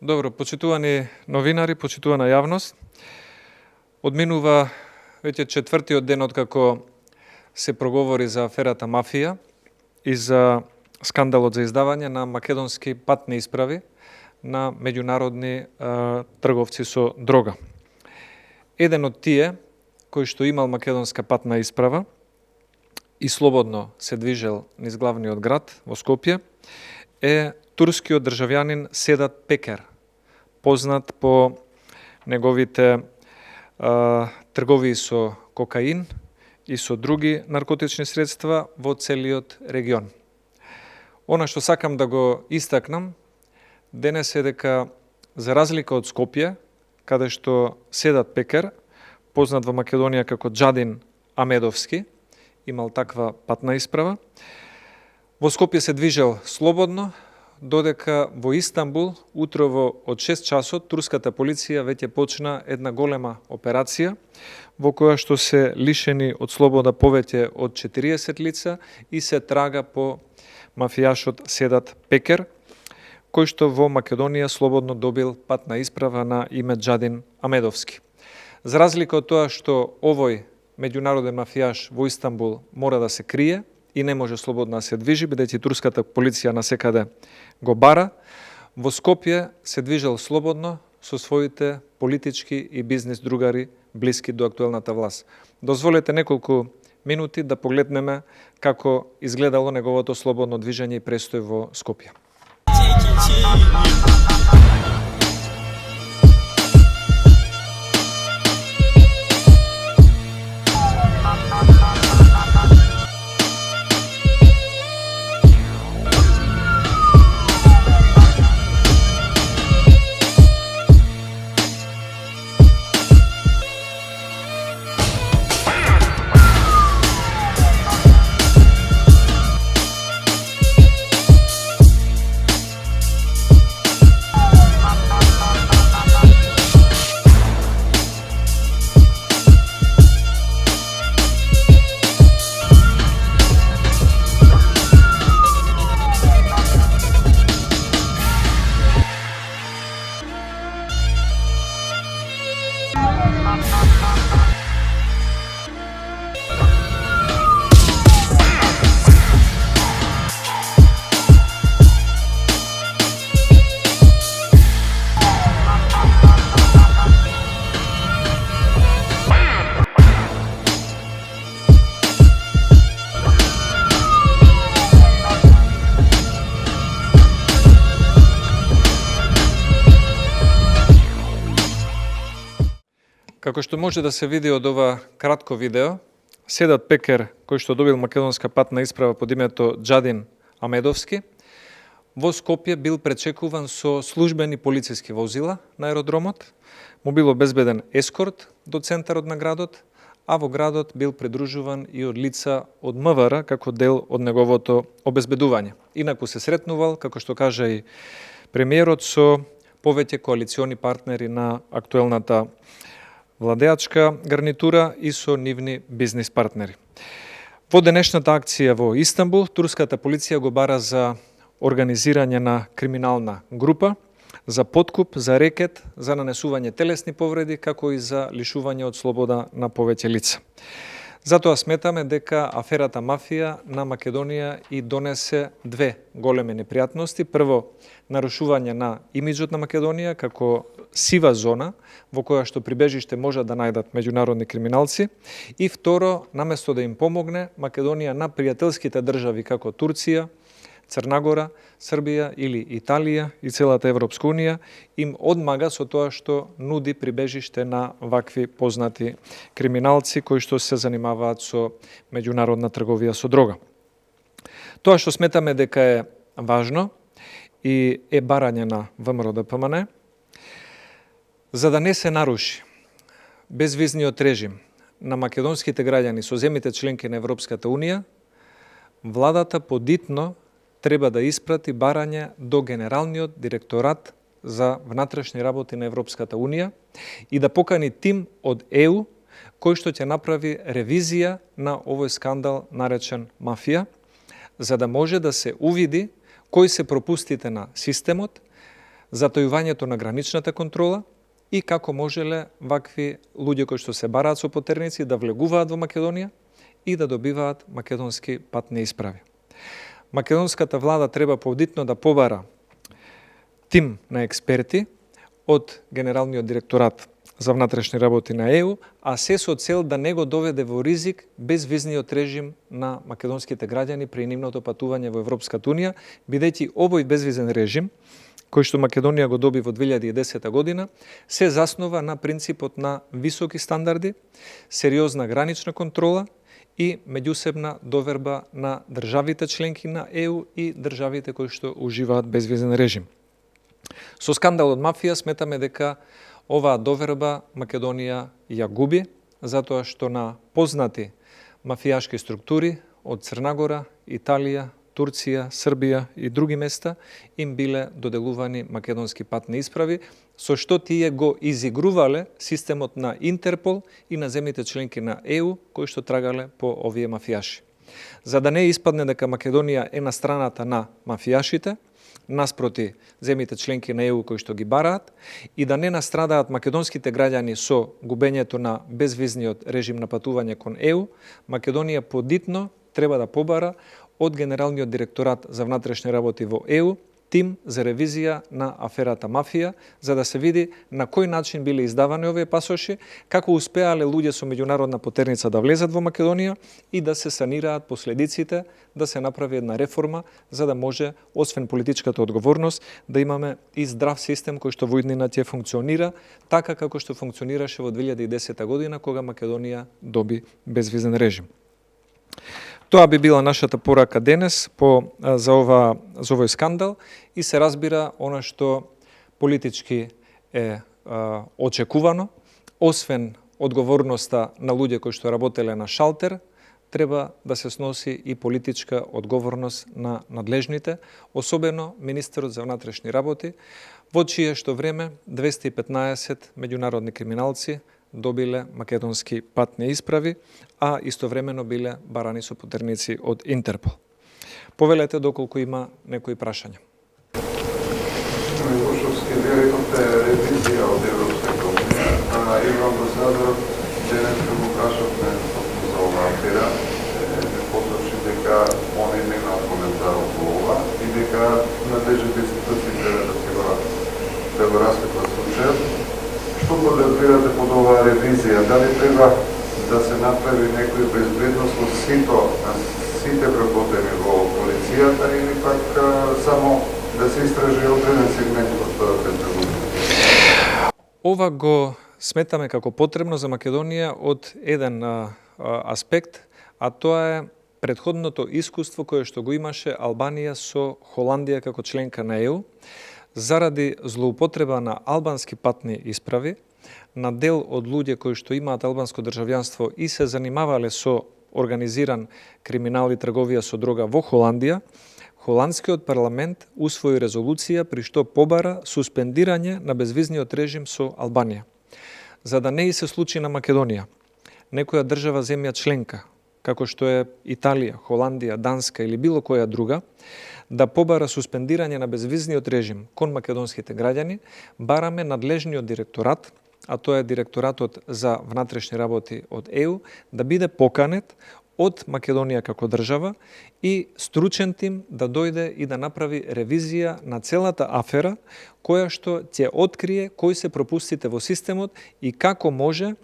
Добро, почитувани новинари, почитувана јавност. Одминува веќе четвртиот ден откако се проговори за аферата мафија и за скандалот за издавање на македонски патни исправи на меѓународни трговци со дрога. Еден од тие кој што имал македонска патна исправа и слободно се движел низ главниот град во Скопје е турскиот државјанин Седат Пекер, познат по неговите трговии со кокаин и со други наркотични средства во целиот регион. Она што сакам да го истакнам денес е дека, за разлика од Скопје, каде што Седат Пекер, познат во Македонија како Джадин Амедовски, имал таква патна исправа, во Скопје се движел слободно, додека во Истанбул утрово од 6 часот турската полиција веќе почна една голема операција во која што се лишени од слобода повеќе од 40 лица и се трага по мафијашот Седат Пекер, кој што во Македонија слободно добил патна исправа на име Джадин Амедовски. За разлика од тоа што овој меѓународен мафијаш во Истанбул мора да се крие и не може слободно да се движи, бидејќи турската полиција насекаде го бара, во Скопје се движел слободно со своите политички и бизнис другари блиски до актуелната власт. Дозволете неколку минути да погледнеме како изгледало неговото слободно движење и престој во Скопје. Како што може да се види од ова кратко видео, Седат Пекер, кој што добил македонска патна исправа под името Джадин Амедовски, во Скопје бил пречекуван со службени полициски возила на аеродромот, му бил обезбеден ескорт до центарот на градот, а во градот бил придружуван и од лица од МВР како дел од неговото обезбедување. Инаку се сретнувал, како што кажа и премиерот, со повеќе коалициони партнери на актуелната владеачка гарнитура и со нивни бизнис партнери. Во денешната акција во Истанбул, турската полиција го бара за организирање на криминална група, за подкуп, за рекет, за нанесување телесни повреди, како и за лишување од слобода на повеќе лица. Затоа сметаме дека аферата мафија на Македонија и донесе две големи непријатности. Прво, нарушување на имиджот на Македонија како сива зона во која што прибежиште можат да најдат меѓународни криминалци, и второ, наместо да им помогне, Македонија на пријателските држави како Турција, Црнагора, Србија или Италија и целата Европска унија им одмага со тоа што нуди прибежиште на вакви познати криминалци кои што се занимаваат со меѓународна трговија со дрога. Тоа што сметаме дека е важно и е барање на ВМРО-ДПМН, за да не се наруши безвизниот режим на македонските граѓани со земјите членки на Европската унија, владата подитно треба да испрати барање до Генералниот директорат за внатрешни работи на Европската унија и да покани тим од ЕУ кој што ќе направи ревизија на овој скандал наречен мафија, за да може да се увиди кои се пропустите на системот, затојувањето на граничната контрола и како можеле вакви луѓе кои што се бараат со потерници да влегуваат во Македонија и да добиваат македонски патни исправи. Македонската влада треба повдитно да побара тим на експерти од Генералниот директорат за внатрешни работи на ЕУ, а се со цел да не го доведе во ризик безвизниот режим на македонските граѓани при нивното патување во Европската унија, бидејќи овој безвизен режим, кој што Македонија го доби во 2010 година, се заснова на принципот на високи стандарди, сериозна гранична контрола и меѓусебна доверба на државите членки на ЕУ и државите кои што уживаат безвизен режим. Со скандалот мафија сметаме дека оваа доверба Македонија ја губи, затоа што на познати мафијашки структури од Црна Гора, Италија, Турција, Србија и други места им биле доделувани македонски патни исправи, со што тие го изигрувале системот на Интерпол и на земјите членки на ЕУ, кои што трагале по овие мафијаши. За да не испадне дека Македонија е на страната на мафијашите, наспроти земјите членки на ЕУ кои што ги бараат, и да не настрадаат македонските граѓани со губењето на безвизниот режим на патување кон ЕУ, Македонија подитно треба да побара од Генералниот директорат за внатрешни работи во ЕУ тим за ревизија на аферата мафија, за да се види на кој начин биле издавани овие пасоши, како успеале луѓе со меѓународна потерница да влезат во Македонија и да се санираат последиците, да се направи една реформа, за да може, освен политичката одговорност, да имаме и здрав систем кој што во иднина ќе функционира, така како што функционираше во 2010 година, кога Македонија доби безвизен режим. Тоа би била нашата порака денес за овој скандал и се разбира она што политички е очекувано, освен одговорноста на луѓе кои што работеле на шалтер, треба да се сноси и политичка одговорност на надлежните, особено министерот за внатрешни работи, во чие што време 215 меѓународни криминалци добиле македонски патни исправи, а истовремено биле барани со потерници од Интерпол. Повелете доколку има некои прашања. Вушовски, вие рековте ревизија од Европската унија, а евроамбасадорот денеска го кажавме за оваа афера, не посочи дека они немаат коментар околу ова и дека надлежните институции треба да го расветлат случајот. Што подразбирате под оваа ревизија? Дали треба да се направи некој безбедност во сите вработени во полицијата или пак само да се истражи одреден сегмент од престапувањето? Ова го сметаме како потребно за Македонија од еден аспект, а тоа е претходното искуство кое што го имаше Албанија со Холандија како членка на ЕУ, заради злоупотреба на албански патни исправи, на дел од луѓе кои што имаат албанско државјанство и се занимавале со организиран криминал и трговија со дрога во Холандија, Холандскиот парламент усвои резолуција при што побара суспендирање на безвизниот режим со Албанија. За да не и се случи на Македонија, некоја држава земја членка, како што е Италија, Холандија, Данска или било која друга, да побара суспендирање на безвизниот режим кон македонските граѓани, бараме надлежниот директорат, а тоа е директоратот за внатрешни работи од ЕУ, да биде поканет од Македонија како држава и стручен тим да дојде и да направи ревизија на целата афера, која што ќе открие кои се пропустите во системот и како може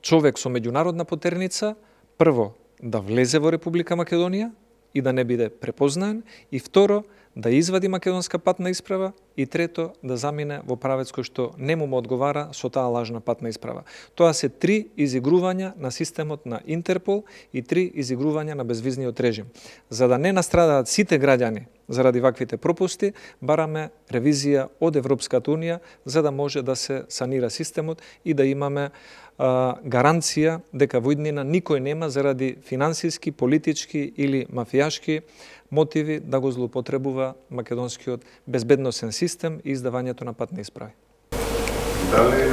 човек со меѓународна потерница прво да влезе во Република Македонија и да не биде препознаен, и второ, да извади македонска патна исправа, и трето, да замине во правец кој што не му одговара со таа лажна патна исправа. Тоа се 3 изигрувања на системот на Интерпол и 3 изигрувања на безвизниот режим. За да не настрадаат сите граѓани заради ваквите пропусти, бараме ревизија од Европската унија за да може да се санира системот и да имаме гаранција дека во иднина никој нема заради финансиски, политички или мафијашки мотиви да го злоупотребува македонскиот безбедносен систем и издавањето на патни исправи. Дали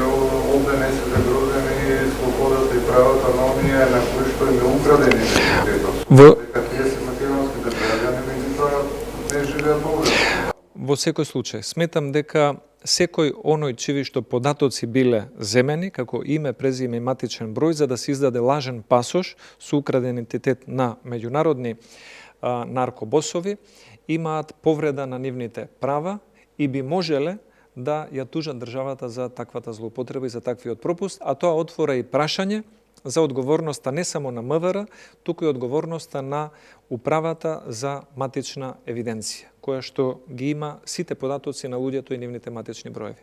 овде не се загрозени слободата и правата на оние на кои што им е украдени идентитетот? Дека тие се македонските граѓани, меѓутоа не живеат овде. Во секој случај, сметам дека секој оној чиви што податоци биле земени, како име, презиме и матичен број, за да се издаде лажен пасош со украден идентитет на меѓународни наркобосови, имаат повреда на нивните права и би можеле да ја тужат државата за таквата злоупотреба и за таквиот пропуст, а тоа отвора и прашање за одговорноста не само на МВР, туку и одговорноста на управата за матична евиденција, која што ги има сите податоци на луѓето и нивните матични броеви.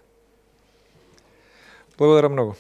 Благодарам многу.